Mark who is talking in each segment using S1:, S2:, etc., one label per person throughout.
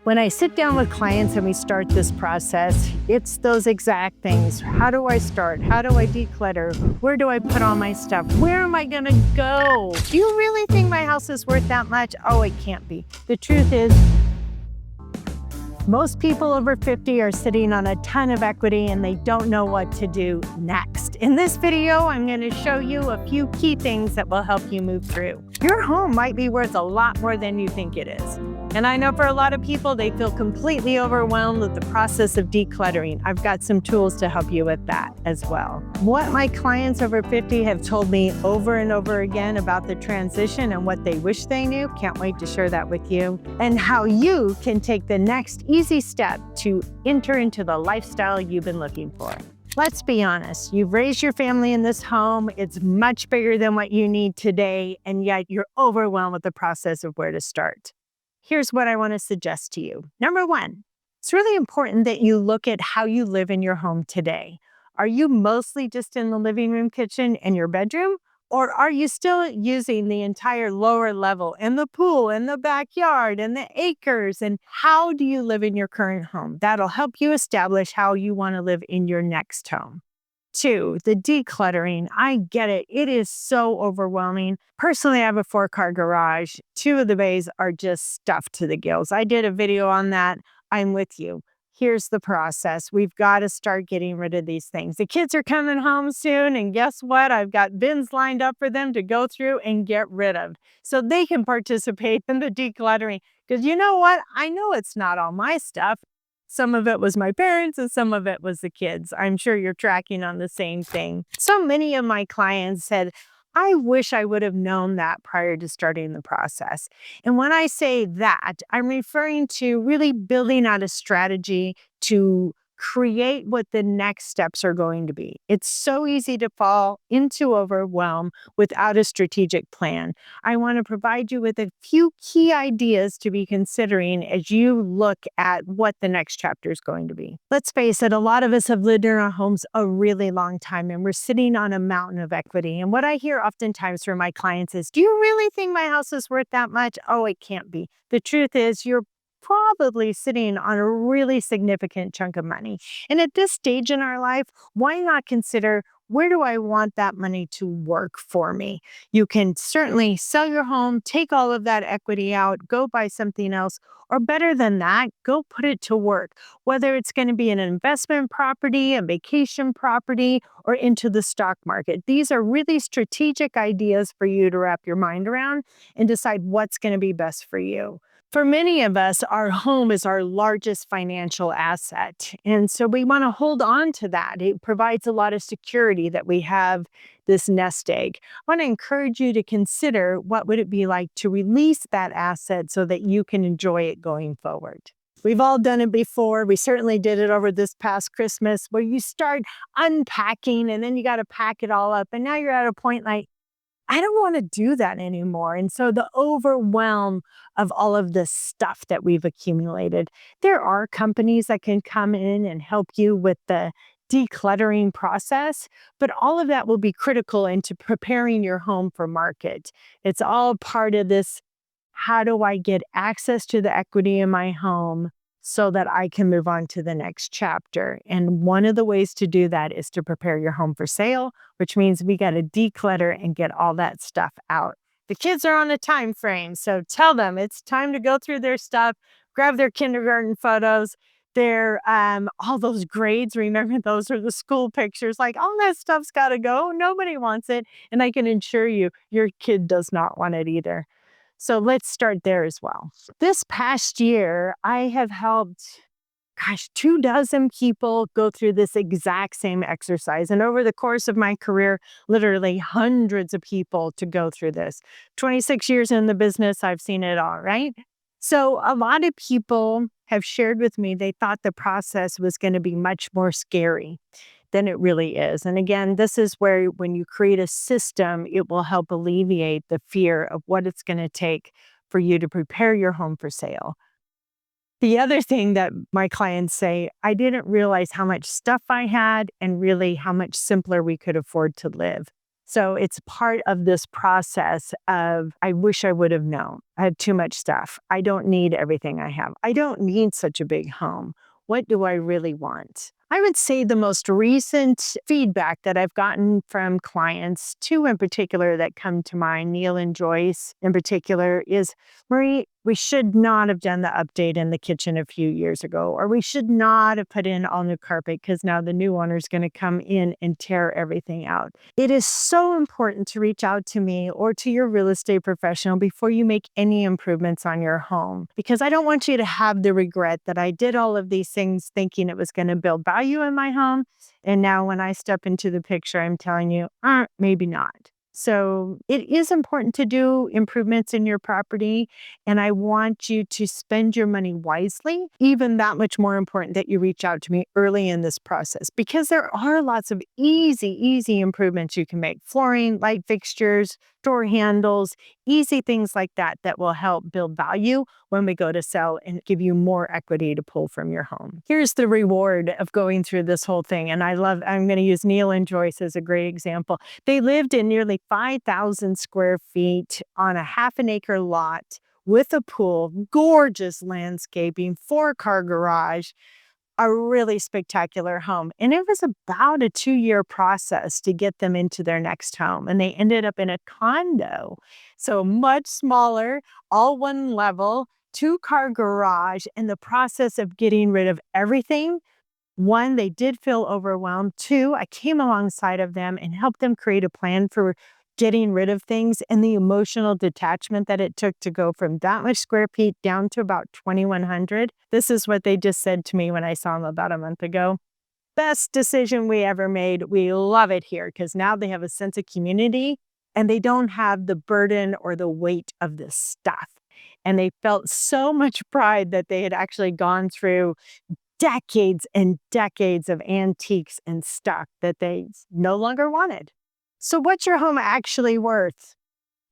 S1: When I sit down with clients and we start this process, it's those exact things. How do I start? How do I declutter? Where do I put all my stuff? Where am I gonna go? Do you really think my house is worth that much? Oh, it can't be. The truth is, most people over 50 are sitting on a ton of equity and they don't know what to do next. In this video, I'm going to show you a few key things that will help you move through. Your home might be worth a lot more than you think it is. And I know for a lot of people, they feel completely overwhelmed with the process of decluttering. I've got some tools to help you with that as well. What my clients over 50 have told me over and over again about the transition and what they wish they knew, can't wait to share that with you, and how you can take the next easy step to enter into the lifestyle you've been looking for. Let's be honest, you've raised your family in this home, it's much bigger than what you need today, and yet you're overwhelmed with the process of where to start. Here's what I want to suggest to you. Number one, it's really important that you look at how you live in your home today. Are you mostly just in the living room, kitchen, and your bedroom? Or are you still using the entire lower level and the pool and the backyard and the acres? And how do you live in your current home? That'll help you establish how you want to live in your next home. Two, the decluttering. I get it. It is so overwhelming. Personally, I have a 4-car garage. 2 of the bays are just stuffed to the gills. I did a video on that. I'm with you. Here's the process. We've got to start getting rid of these things. The kids are coming home soon, and guess what? I've got bins lined up for them to go through and get rid of so they can participate in the decluttering. Because you know what? I know it's not all my stuff. Some of it was my parents and some of it was the kids. I'm sure you're tracking on the same thing. So many of my clients said, I wish I would have known that prior to starting the process. And when I say that, I'm referring to really building out a strategy to create what the next steps are going to be. It's so easy to fall into overwhelm without a strategic plan. I want to provide you with a few key ideas to be considering as you look at what the next chapter is going to be. Let's face it, a lot of us have lived in our homes a really long time and we're sitting on a mountain of equity. And what I hear oftentimes from my clients is, do you really think my house is worth that much? Oh, it can't be. The truth is, you're probably sitting on a really significant chunk of money. And at this stage in our life, why not consider, where do I want that money to work for me? You can certainly sell your home, take all of that equity out, go buy something else, or better than that, go put it to work. Whether it's going to be an investment property, a vacation property, or into the stock market. These are really strategic ideas for you to wrap your mind around and decide what's going to be best for you. For many of us, our home is our largest financial asset. And so we want to hold on to that. It provides a lot of security that we have this nest egg. I want to encourage you to consider, what would it be like to release that asset so that you can enjoy it going forward. We've all done it before. We certainly did it over this past Christmas, where you start unpacking and then you got to pack it all up. And now you're at a point like, I don't want to do that anymore. And so the overwhelm of all of this stuff that we've accumulated, there are companies that can come in and help you with the decluttering process, but all of that will be critical into preparing your home for market. It's all part of this, how do I get access to the equity in my home so that I can move on to the next chapter? And one of the ways to do that is to prepare your home for sale, which means we got to declutter and get all that stuff out. The kids are on a time frame, so tell them it's time to go through their stuff, grab their kindergarten photos, their all those grades. Remember, those are the school pictures. Like, all that stuff's got to go. Nobody wants it. And I can assure you, your kid does not want it either. So let's start there as well. This past year, I have helped, 24 people go through this exact same exercise. And over the course of my career, literally hundreds of people to go through this. 26 years in the business, I've seen it all, right? So a lot of people have shared with me they thought the process was going to be much more scary than it really is. And again, this is where when you create a system, it will help alleviate the fear of what it's going to take for you to prepare your home for sale. The other thing that my clients say, I didn't realize how much stuff I had and really how much simpler we could afford to live. So it's part of this process of, I wish I would have known. I have too much stuff. I don't need everything I have. I don't need such a big home. What do I really want? I would say the most recent feedback that I've gotten from clients, two in particular that come to mind, Neil and Joyce in particular, is, Marie, we should not have done the update in the kitchen a few years ago, or we should not have put in all new carpet because now the new owner is going to come in and tear everything out. It is so important to reach out to me or to your real estate professional before you make any improvements on your home, because I don't want you to have the regret that I did all of these things thinking it was going to build value in my home. And now when I step into the picture, I'm telling you, maybe not. So it is important to do improvements in your property, and I want you to spend your money wisely. Even that much more important that you reach out to me early in this process, because there are lots of easy improvements you can make. Flooring, light fixtures, door handles, easy things like that that will help build value when we go to sell and give you more equity to pull from your home. Here's the reward of going through this whole thing. And I'm going to use Neil and Joyce as a great example. They lived in nearly 5,000 square feet on a half an acre lot with a pool, gorgeous landscaping, 4-car garage, a really spectacular home. And it was about a 2-year process to get them into their next home. And they ended up in a condo. So much smaller, all one level, 2-car garage, and the process of getting rid of everything. 1, they did feel overwhelmed. 2, I came alongside of them and helped them create a plan for getting rid of things and the emotional detachment that it took to go from that much square feet down to about 2,100. This is what they just said to me when I saw them about a month ago. Best decision we ever made. We love it here because now they have a sense of community and they don't have the burden or the weight of this stuff. And they felt so much pride that they had actually gone through decades and decades of antiques and stuff that they no longer wanted. So what's your home actually worth?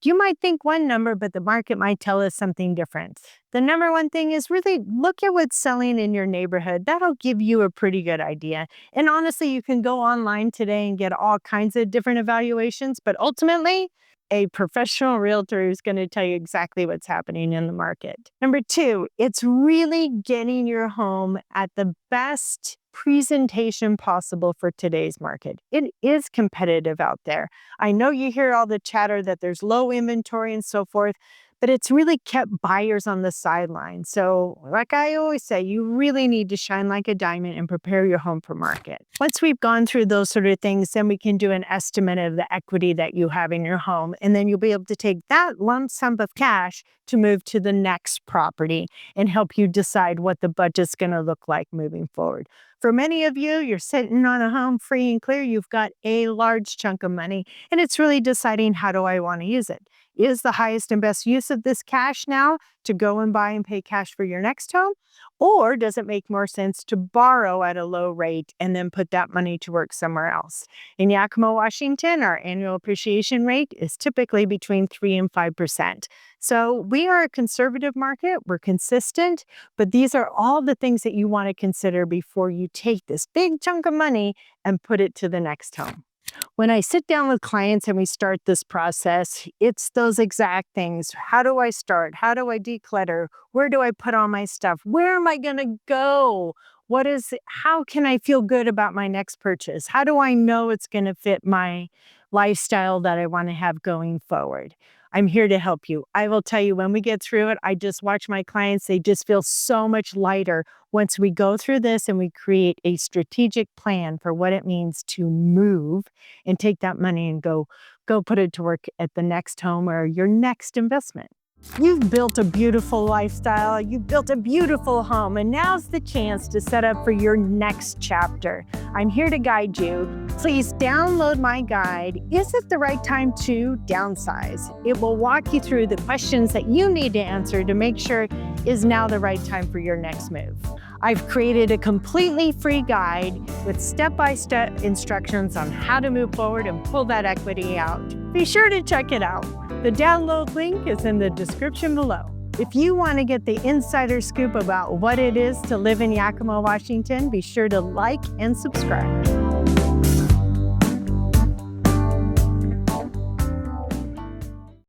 S1: You might think one number, but the market might tell us something different. The number one thing is really look at what's selling in your neighborhood. That'll give you a pretty good idea. And honestly, you can go online today and get all kinds of different evaluations, but ultimately, a professional realtor who's going to tell you exactly what's happening in the market. Number 2, it's really getting your home at the best presentation possible for today's market. It is competitive out there. I know you hear all the chatter that there's low inventory and so forth, but it's really kept buyers on the sidelines. So like I always say, you really need to shine like a diamond and prepare your home for market. Once we've gone through those sort of things, then we can do an estimate of the equity that you have in your home. And then you'll be able to take that lump sum of cash to move to the next property and help you decide what the budget's going to look like moving forward. For many of you, you're sitting on a home free and clear. You've got a large chunk of money, and it's really deciding, how do I want to use it? Is the highest and best use of this cash now to go and buy and pay cash for your next home? Or does it make more sense to borrow at a low rate and then put that money to work somewhere else? In Yakima, Washington, our annual appreciation rate is typically between 3 and 5%. So we are a conservative market, we're consistent, but these are all the things that you want to consider before you take this big chunk of money and put it to the next home. When I sit down with clients and we start this process, it's those exact things. How do I start? How do I declutter? Where do I put all my stuff? Where am I going to go? How can I feel good about my next purchase? How do I know it's going to fit my lifestyle that I want to have going forward? I'm here to help you. I will tell you, when we get through it, I just watch my clients, they just feel so much lighter once we go through this and we create a strategic plan for what it means to move and take that money and go put it to work at the next home or your next investment. You've built a beautiful lifestyle, you've built a beautiful home, and now's the chance to set up for your next chapter. I'm here to guide you. Please download my guide, Is It the Right Time to Downsize? It will walk you through the questions that you need to answer to make sure is now the right time for your next move. I've created a completely free guide with step-by-step instructions on how to move forward and pull that equity out. Be sure to check it out. The download link is in the description below. If you want to get the insider scoop about what it is to live in Yakima, Washington, be sure to like and subscribe.